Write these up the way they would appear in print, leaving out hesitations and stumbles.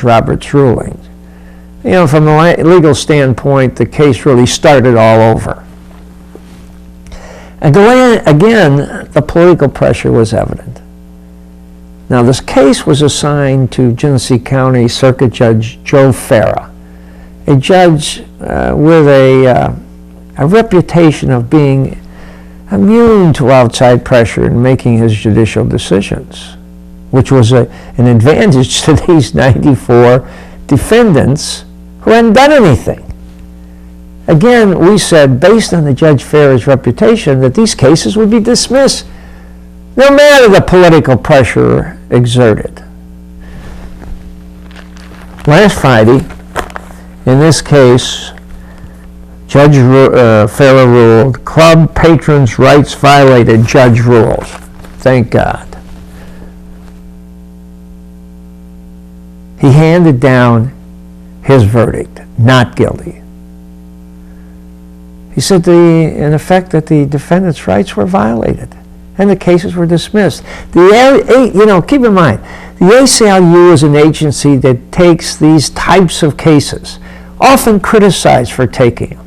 Roberts' ruling. You know, from a legal standpoint, the case really started all over. Again, the political pressure was evident. Now, this case was assigned to Genesee County Circuit Judge Joe Farah, a judge with a reputation of being immune to outside pressure in making his judicial decisions, which was an advantage to these 94 defendants who hadn't done anything. Again, we said, based on the Judge Farah's reputation, that these cases would be dismissed, no matter the political pressure exerted. Last Friday, in this case, Judge Farah ruled, club patrons' rights violated, judge rules. Thank God. He handed down his verdict, not guilty. He said, in effect, that the defendant's rights were violated and the cases were dismissed. Keep in mind, the ACLU is an agency that takes these types of cases, often criticized for taking them.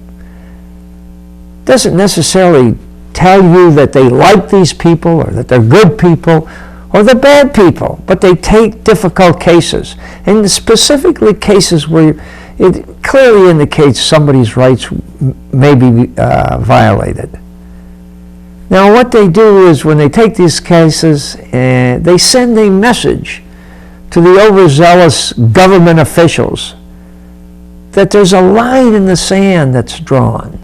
Doesn't necessarily tell you that they like these people or that they're good people or they're bad people, but they take difficult cases, and specifically cases where it clearly indicates somebody's rights may be violated. Now, what they do is when they take these cases, they send a message to the overzealous government officials that there's a line in the sand that's drawn,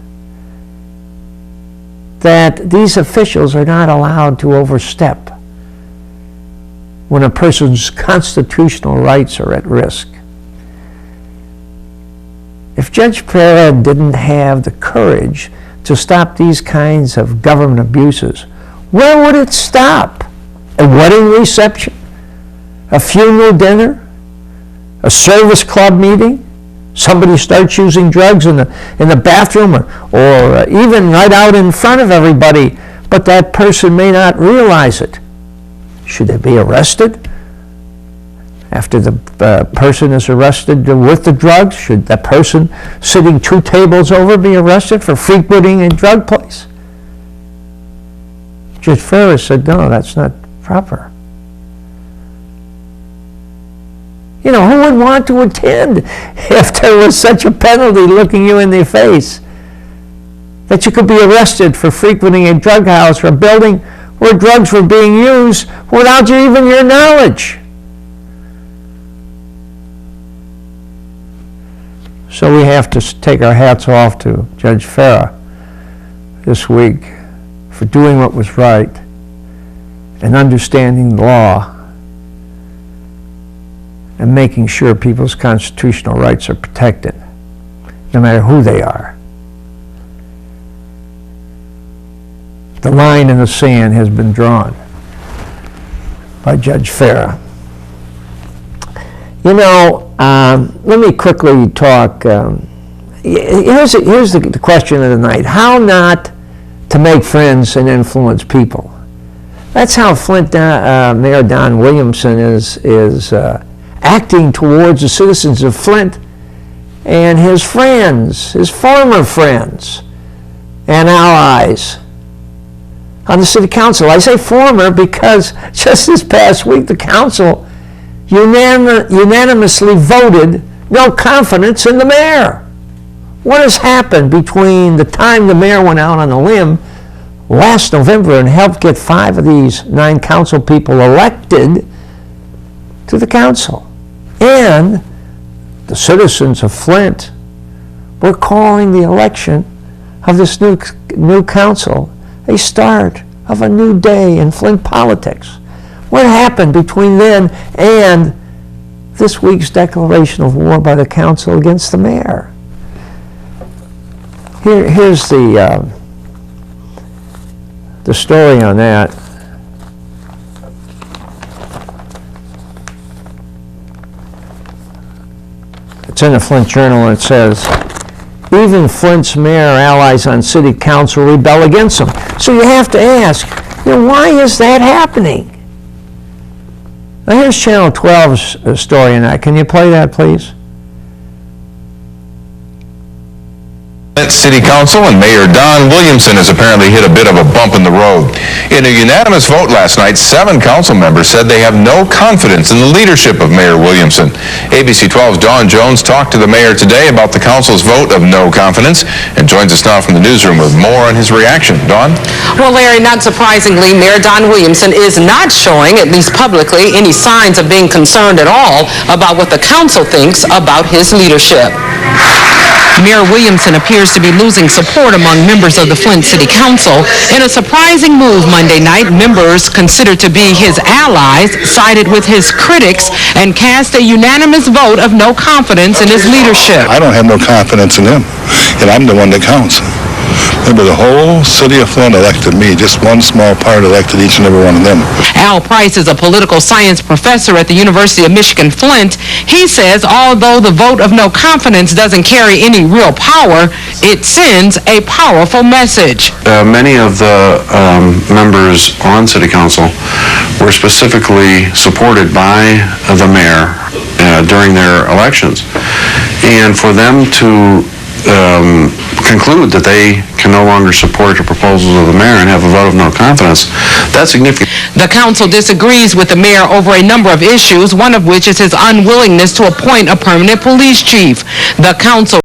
that these officials are not allowed to overstep when a person's constitutional rights are at risk. If Judge Farah didn't have the courage to stop these kinds of government abuses, where would it stop? A wedding reception? A funeral dinner? A service club meeting? Somebody starts using drugs in the bathroom or even right out in front of everybody, but that person may not realize it. Should they be arrested? After the person is arrested with the drugs, should that person sitting 2 tables over be arrested for frequenting a drug place? Judge Farah said, no, that's not proper. You know, who would want to attend if there was such a penalty looking you in the face? That you could be arrested for frequenting a drug house or a building where drugs were being used without even your knowledge. So we have to take our hats off to Judge Farah this week for doing what was right and understanding the law and making sure people's constitutional rights are protected, no matter who they are. The line in the sand has been drawn by Judge Farah. You know, let me quickly talk. Here's the question of the night. How not to make friends and influence people. That's how Flint Mayor Don Williamson is acting towards the citizens of Flint and his friends, his former friends and allies on the city council. I say former because just this past week the council unanimously voted no confidence in the mayor. What has happened between the time the mayor went out on a limb last November and helped get 5 of these 9 council people elected to the council, and the citizens of Flint were calling the election of this new council a start of a new day in Flint politics? What happened between then and this week's declaration of war by the council against the mayor? Here's the story on that. It's in the Flint Journal, and it says, even Flint's mayor allies on city council rebel against him. So you have to ask, why is that happening? Now here's Channel 12's story on that. Can you play that, please? City Council and Mayor Don Williamson has apparently hit a bit of a bump in the road. In a unanimous vote last night, 7 council members said they have no confidence in the leadership of Mayor Williamson. ABC 12's Dawn Jones talked to the mayor today about the council's vote of no confidence and joins us now from the newsroom with more on his reaction. Dawn? Well, Larry, not surprisingly, Mayor Don Williamson is not showing, at least publicly, any signs of being concerned at all about what the council thinks about his leadership. Mayor Williamson appears to be losing support among members of the Flint City Council. In a surprising move Monday night, members considered to be his allies sided with his critics and cast a unanimous vote of no confidence in his leadership. I don't have no confidence in him, and I'm the one that counts. Remember, the whole city of Flint elected me. Just one small part elected each and every one of them. Al Price is a political science professor at the University of Michigan Flint. He says although the vote of no confidence doesn't carry any real power, it sends a powerful message. Many of the members on City Council were specifically supported by the mayor during their elections. And for them to conclude that they can no longer support the proposals of the mayor and have a vote of no confidence, that's significant. The council disagrees with the mayor over a number of issues, one of which is his unwillingness to appoint a permanent police chief. The council